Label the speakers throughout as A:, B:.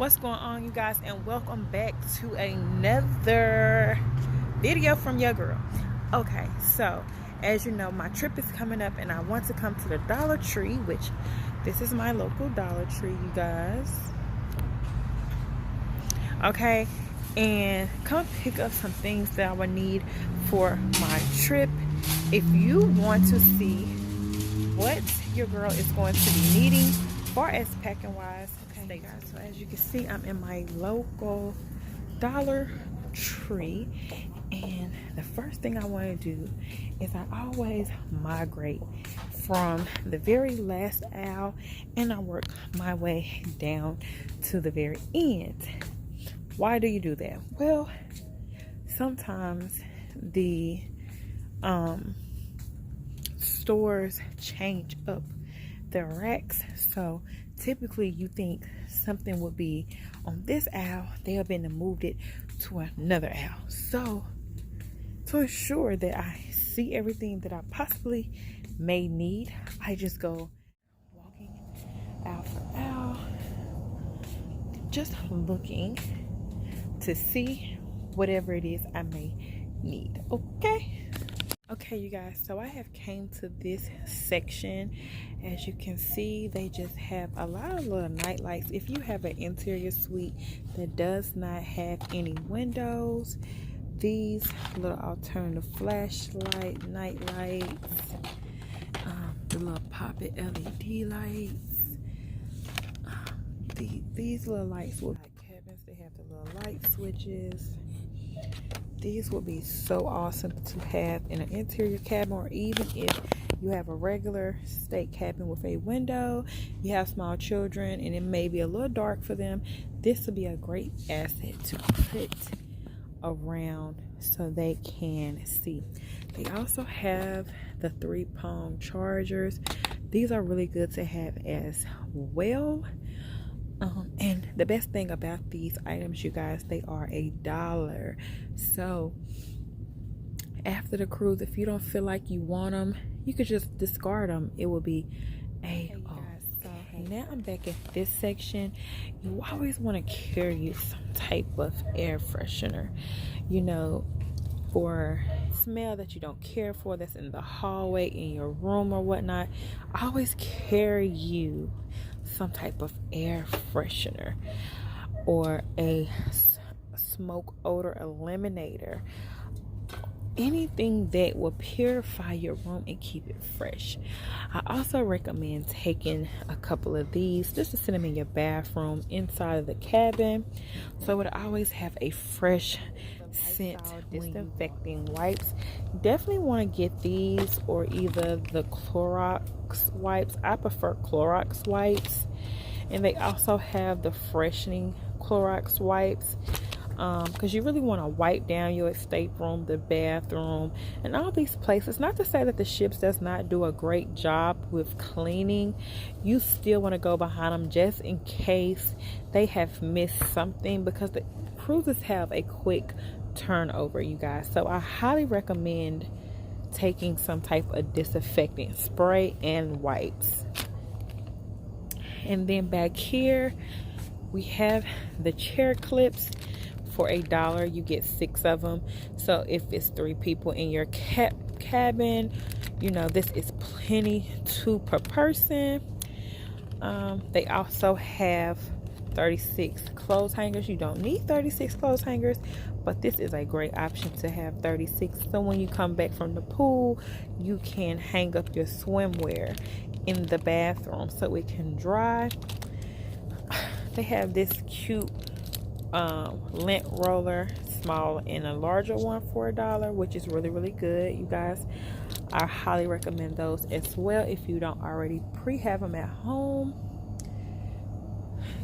A: What's going on, you guys, and welcome back to another video from your girl. Okay, so as you know, my trip is coming up and I want to come to the Dollar Tree, which this is my local Dollar Tree, you guys. Okay, and come pick up some things that I would need for my trip. If you want to see what your girl is going to be needing far as packing wise, okay guys, so as you can see, I'm in my local Dollar Tree, and the first thing I want to do is I always migrate from the very last aisle and I work my way down to the very end. Why do you do that? Well, sometimes the stores change up the racks, so typically you think something would be on this aisle, they have been and moved it to another aisle. So to ensure that I see everything that I possibly may need, I just go walking aisle for aisle, just looking to see whatever it is I may need. Okay, you guys, so I have came to this section. As you can see, they just have a lot of little night lights. If you have an interior suite that does not have any windows, these little alternative flashlight night lights, the little pop-it LED lights, these little lights will like cabins. They have the little light switches. These would be so awesome to have in an interior cabin, or even if you have a regular state cabin with a window, you have small children and it may be a little dark for them, this would be a great asset to put around so they can see. They also have the 3-prong chargers. These are really good to have as well. And the best thing about these items, you guys, they are $1. So after the cruise, if you don't feel like you want them, you could just discard them. It will be now I'm back at this section. You always want to carry some type of air freshener, you know, for smell that you don't care for, that's in the hallway, in your room or whatnot. Always carry you some type of air freshener or a smoke odor eliminator, anything that will purify your room and keep it fresh. I also recommend taking a couple of these just to sit them in your bathroom inside of the cabin, so it always have a fresh scent. Disinfecting wipes, definitely want to get these, or either the Clorox wipes. I prefer Clorox wipes, and they also have the freshening Clorox wipes, because you really want to wipe down your stateroom, the bathroom, and all these places. Not to say that the ships does not do a great job with cleaning. You still want to go behind them just in case they have missed something, because the cruises have a quick turnover, you guys. So I highly recommend taking some type of disinfectant spray and wipes. And then back here we have the chair clips. For $1 you get 6 of them. So if it's 3 people in your cabin, you know, this is plenty, 2 per person. They also have 36 clothes hangers. You don't need 36 clothes hangers, but this is a great option to have 36. So when you come back from the pool, you can hang up your swimwear in the bathroom so it can dry. They have this cute lint roller, small and a larger one, for $1, which is really good, you guys. I highly recommend those as well if you don't already pre-have them at home.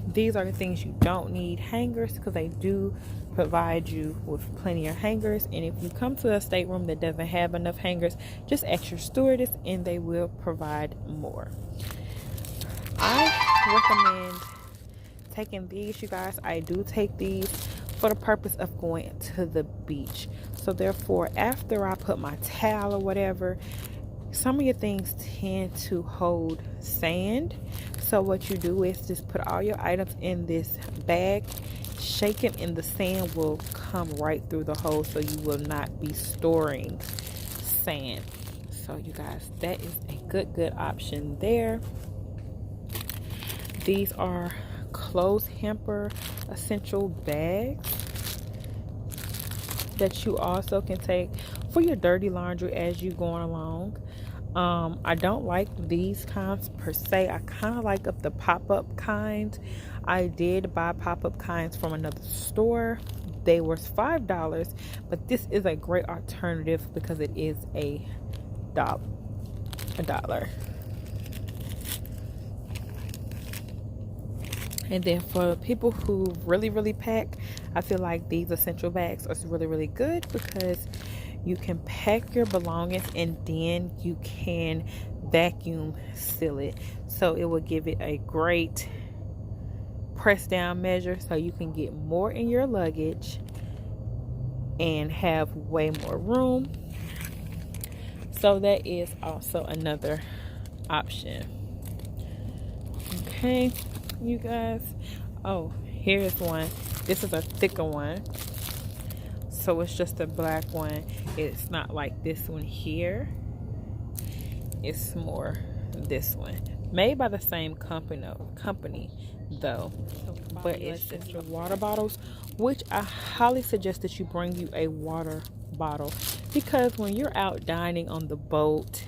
A: These are the things you don't need: hangers, because they do provide you with plenty of hangers. And if you come to a stateroom that doesn't have enough hangers, just ask your stewardess and they will provide more. I recommend taking these, you guys. I do take these for the purpose of going to the beach. So therefore, after I put my towel or whatever, some of your things tend to hold sand. So what you do is just put all your items in this bag, shake it, and the sand will come right through the hole, so you will not be storing sand. So you guys, that is a good option there. These are clothes hamper essential bags that you also can take for your dirty laundry as you going along. I don't like these kinds per se. I kind of like of the pop-up kind. I did buy pop-up kinds from another store. They were $5, but this is a great alternative because it is a dollar. And then for people who really pack, I feel like these essential bags are really good because you can pack your belongings and then you can vacuum seal it. So it will give it a great press down measure, so you can get more in your luggage and have way more room. So that is also another option. Okay, you guys. Oh, here's one. This is a thicker one. So it's just a black one. It's not like this one here. It's more this one. Made by the same company though. But it's just your water bottles, which I highly suggest that you bring you a water bottle, because when you're out dining on the boat,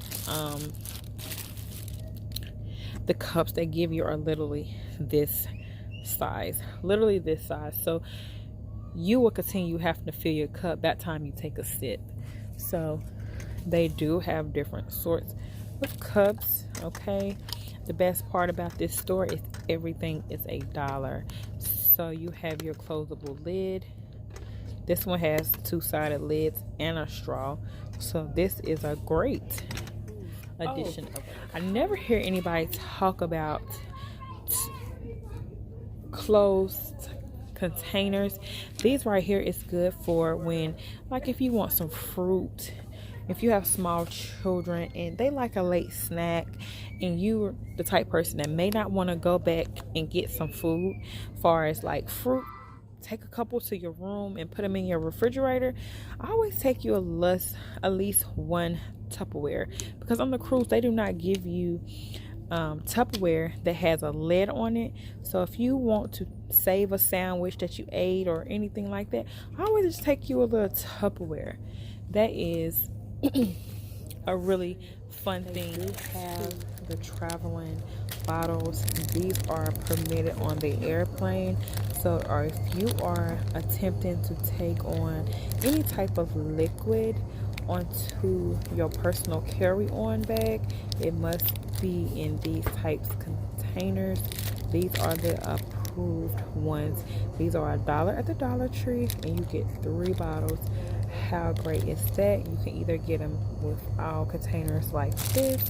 A: the cups they give you are literally this size. So you will continue having to fill your cup that time you take a sip. So they do have different sorts of cups. Okay, the best part about this store is everything is $1. So you have your closable lid. This one has two-sided lids and a straw. So this is a great addition. I never hear anybody talk about closed containers. These right here is good for when, like, if you want some fruit, if you have small children and they like a late snack, and you're the type person that may not want to go back and get some food, far as like fruit, take a couple to your room and put them in your refrigerator. I always take you at least one Tupperware, because on the cruise they do not give you Tupperware that has a lid on it. So if you want to save a sandwich that you ate or anything like that, I always just take you a little Tupperware. That is a really fun thing. They do have the traveling bottles. These are permitted on the airplane. So, or if you are attempting to take on any type of liquid onto your personal carry-on bag, it must be in these types containers. These are the approved ones. These are $1 at the Dollar Tree, and you get 3 bottles. How great is that? You can either get them with all containers like this,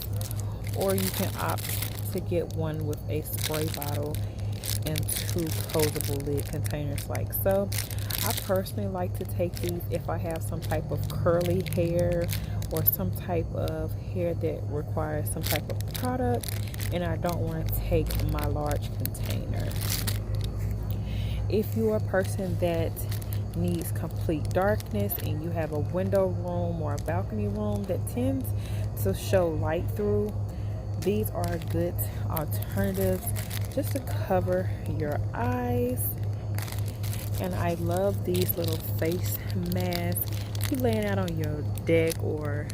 A: or you can opt to get one with a spray bottle and 2 closable lid containers like so. I personally like to take these if I have some type of curly hair or some type of hair that requires some type of product and I don't want to take my large container. If you're a person that needs complete darkness and you have a window room or a balcony room that tends to show light through, these are good alternatives just to cover your eyes. And I love these little face masks. If you're laying out on your deck or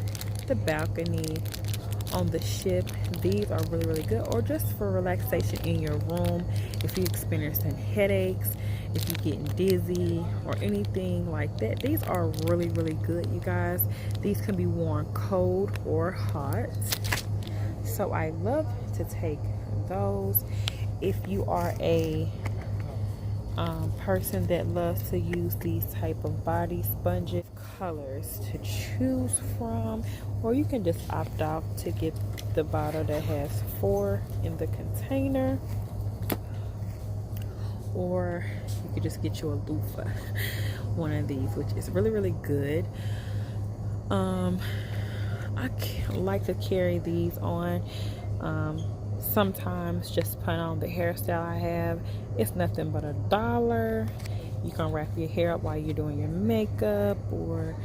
A: the balcony on the ship, these are really good. Or just for relaxation in your room, if you're experiencing headaches, if you're getting dizzy or anything like that, these are really good, you guys. These can be worn cold or hot, so I love to take those. If you are a person that loves to use these type of body sponges, colors to choose from, or you can just opt out to get the bottle that has 4 in the container, or you could just get you a loofah, one of these, which is really good. I like to carry these on Sometimes just put on the hairstyle I have. It's nothing but $1. You can wrap your hair up while you're doing your makeup, or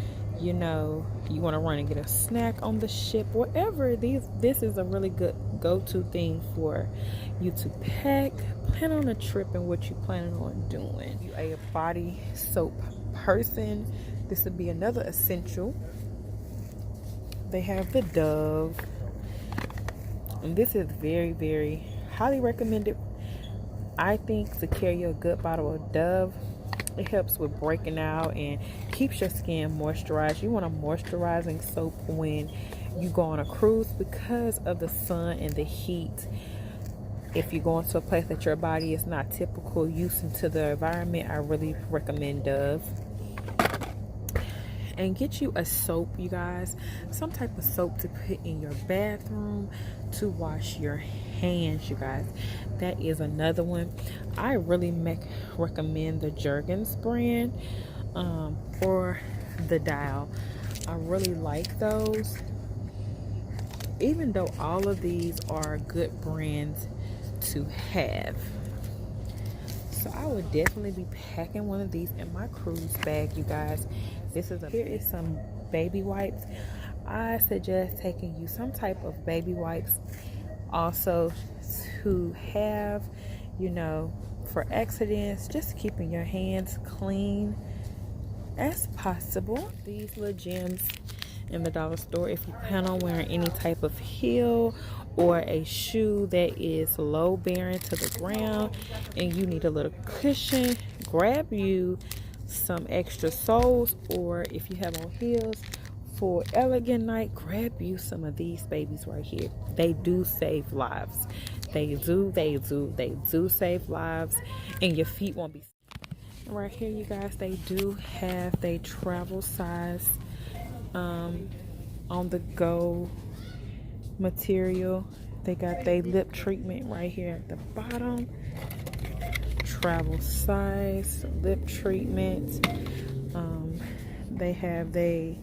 A: you know, you want to run and get a snack on the ship, whatever. This is a really good go-to thing for you to pack, plan on a trip and what you planning on doing. You a body soap person, this would be another essential. They have the Dove, and this is very, very highly recommended, I think, to carry a good bottle of Dove. It helps with breaking out and keeps your skin moisturized. You want a moisturizing soap when you go on a cruise because of the sun and the heat. If you're going to a place that your body is not typical used to the environment, I really recommend Dove. And get you a soap, you guys, some type of soap to put in your bathroom to wash your hands, you guys. That is another one. I really recommend the Jergens brand or the Dial. I really like those, even though all of these are good brands to have. So I would definitely be packing one of these in my cruise bag, you guys. Here is some baby wipes. I suggest taking you some type of baby wipes also to have, you know, for accidents, just keeping your hands clean as possible. These little gems in the dollar store, if you plan on wearing any type of heel or a shoe that is low bearing to the ground and you need a little cushion, grab you some extra soles, or if you have on heels for elegant night, grab you some of these babies right here. They do save lives. They do save lives, and your feet won't be. Right here, you guys, they do have they travel size on the go material. They got their lip treatment right here at the bottom. Travel size lip treatment. They have a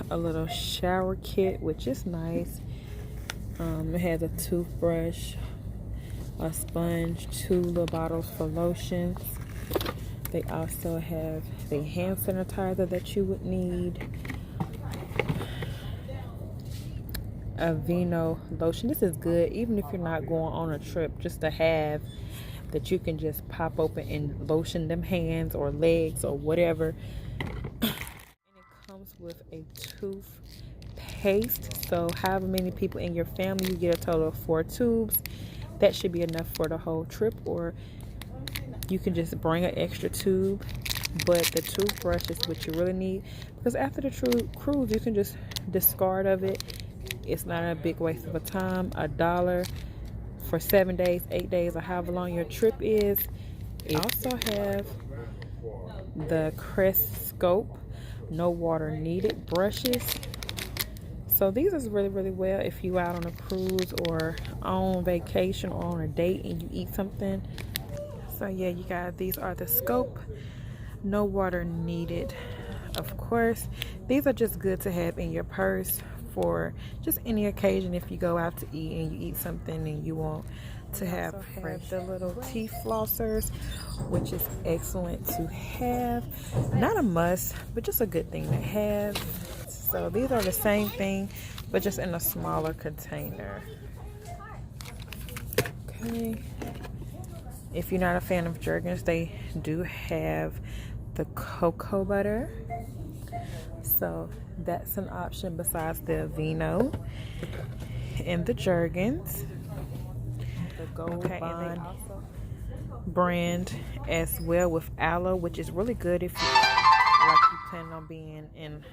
A: little shower kit, which is nice. It has a toothbrush, a sponge, 2 little bottles for lotions. They also have the hand sanitizer that you would need, a Vino lotion. This is good even if you're not going on a trip, just to have that you can just pop open and lotion them hands or legs or whatever. And it comes with a toothpaste, so however many people in your family, you get a total of 4 tubes. That should be enough for the whole trip, or you can just bring an extra tube. But the toothbrush is what you really need, because after the cruise you can just discard of it. It's not a big waste of a time. $1 for 7 days, 8 days, or however long your trip is. It also have the Crest Scope, no water needed brushes. So these is really, really well if you out on a cruise or on vacation or on a date and you eat something. So yeah, you guys, these are the Scope, no water needed. Of course, these are just good to have in your purse for just any occasion. If you go out to eat and you eat something and you want to have the little teeth flossers, which is excellent to have. Not a must, but just a good thing to have. So these are the same thing, but just in a smaller container. Okay. If you're not a fan of Jergens, they do have the cocoa butter. So that's an option besides the Vino and the Jergens. The Gold Bond brand as well with aloe, which is really good if you plan on being in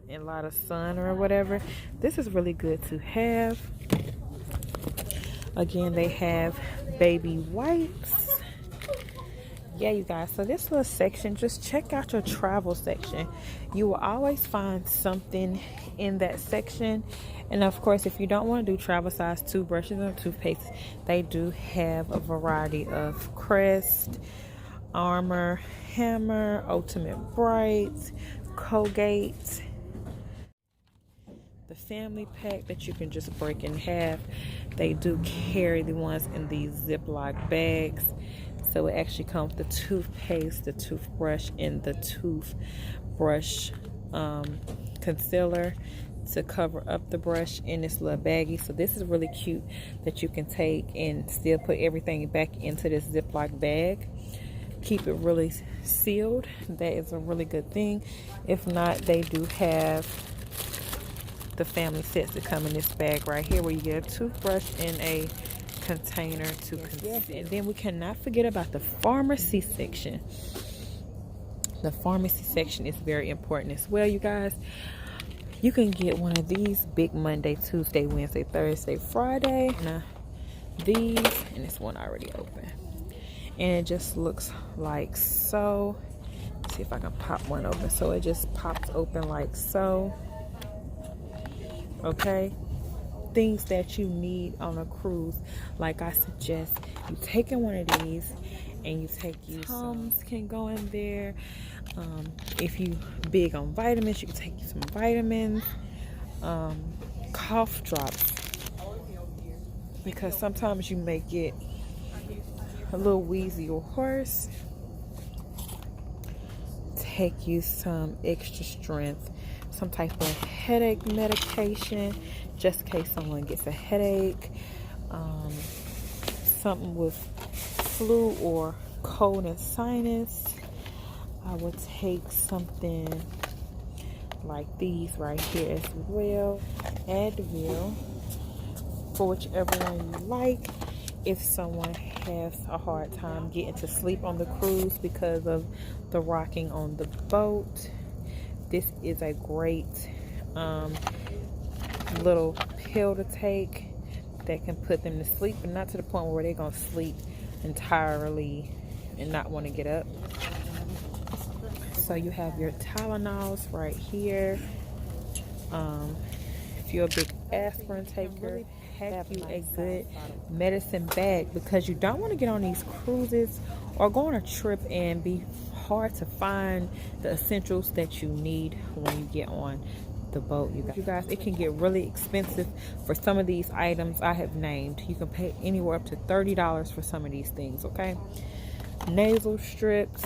A: a lot of sun or whatever. This is really good to have. Again, they have baby wipes. Yeah, you guys, so this little section, just check out your travel section. You will always find something in that section. And of course, if you don't want to do travel size toothbrushes or toothpaste, they do have a variety of Crest, Armor, Hammer, Ultimate Bright, Colgate, the family pack that you can just break in half. They do carry the ones in these Ziploc bags. So it actually comes with the toothpaste, the toothbrush, and the toothbrush concealer to cover up the brush in this little baggie. So this is really cute that you can take and still put everything back into this Ziploc bag. Keep it really sealed. That is a really good thing. If not, they do have the family sets that come in this bag right here, where you get a toothbrush and a container to conceal. And then we cannot forget about the pharmacy section. The pharmacy section is very important as well, you guys. You can get one of these big Monday, Tuesday, Wednesday, Thursday, Friday. Now, these, and this one already open. And it just looks like so. Let's see if I can pop one open. So it just pops open like so. Okay. Things that you need on a cruise. Like I suggest you taking one of these and you take you Tums can go in there. If you big on vitamins, you can take you some vitamins. Cough drops, because sometimes you may get a little wheezy or hoarse. Take you some extra strength, some type of headache medication, just in case someone gets a headache. Something with flu or cold and sinus. I would take something like these right here as well. Advil, for whichever one you like. If someone has a hard time getting to sleep on the cruise because of the rocking on the boat, this is a great little pill to take that can put them to sleep, but not to the point where they're going to sleep entirely and not want to get up. So you have your Tylenols right here. If you're a big aspirin taker, have you a good medicine bag, because you don't want to get on these cruises or go on a trip and be hard to find the essentials that you need when you get on the boat. You guys, it can get really expensive for some of these items I have named. You can pay anywhere up to $30 for some of these things. Okay, nasal strips,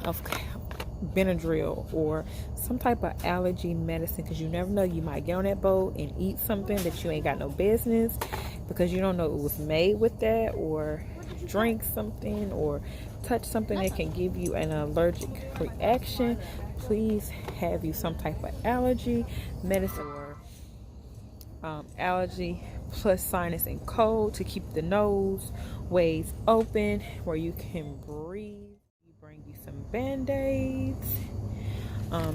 A: okay, Benadryl, or some type of allergy medicine, because you never know, you might get on that boat and eat something that you ain't got no business, because you don't know it was made with that, or drink something or touch something that can give you an allergic reaction. Please have you some type of allergy medicine, or allergy plus sinus and cold to keep the nose ways open where you can breathe. You bring you some band-aids.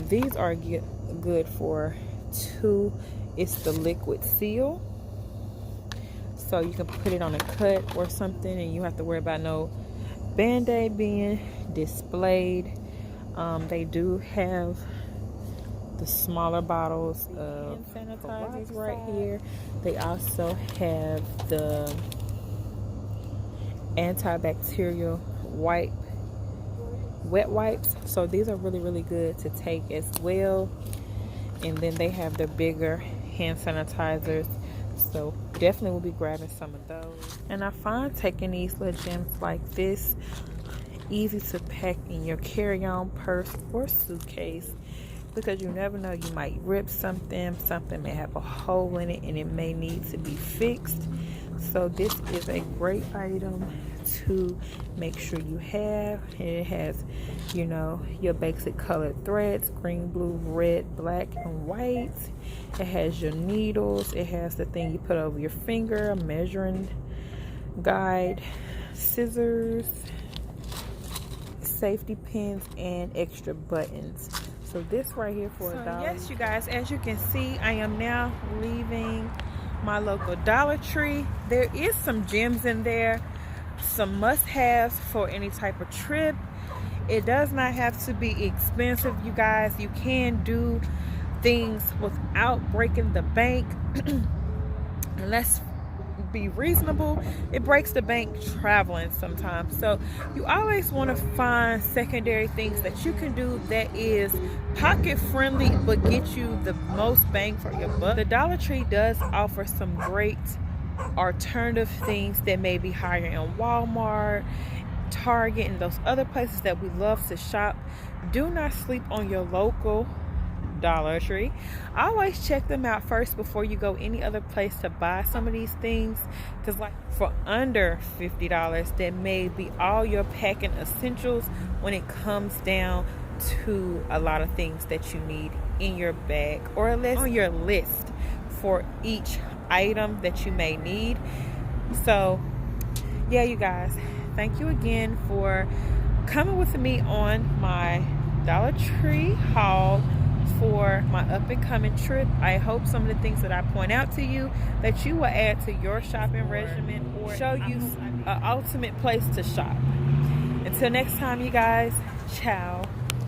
A: These are good for two. It's the liquid seal, so you can put it on a cut or something, and you don't have to worry about no band-aid being displayed. They do have the smaller bottles of sanitizers right here. They also have the antibacterial wet wipes. So these are really good to take as well. And then they have the bigger hand sanitizers. So definitely will be grabbing some of those. And I find taking these little gems like this easy to pack in your carry-on purse or suitcase, because you never know, you might rip something may have a hole in it and it may need to be fixed. So this is a great item to make sure you have. It has, you know, your basic colored threads: green, blue, red, black, and white. It has your needles. It has the thing you put over your finger, a measuring guide, scissors, safety pins, and extra buttons. So this right here for $1. Yes, you guys, as you can see, I am now leaving my local Dollar Tree. There is some gems in there, some must-haves for any type of trip. It does not have to be expensive, you guys. You can do things without breaking the bank. And let's be reasonable, it breaks the bank traveling sometimes. So you always want to find secondary things that you can do that is pocket friendly but get you the most bang for your buck. The Dollar Tree does offer some great alternative things that may be higher in Walmart, Target, and those other places that we love to shop. Do not sleep on your local Dollar Tree. Always check them out first before you go any other place to buy some of these things, because like for under $50 that may be all your packing essentials when it comes down to a lot of things that you need in your bag, or at least on your list for each item that you may need. So yeah, you guys, thank you again for coming with me on my Dollar Tree haul for my up and coming trip. I hope some of the things that I point out to you that you will add to your shopping regimen or show you an ultimate place to shop. Until next time, you guys, ciao.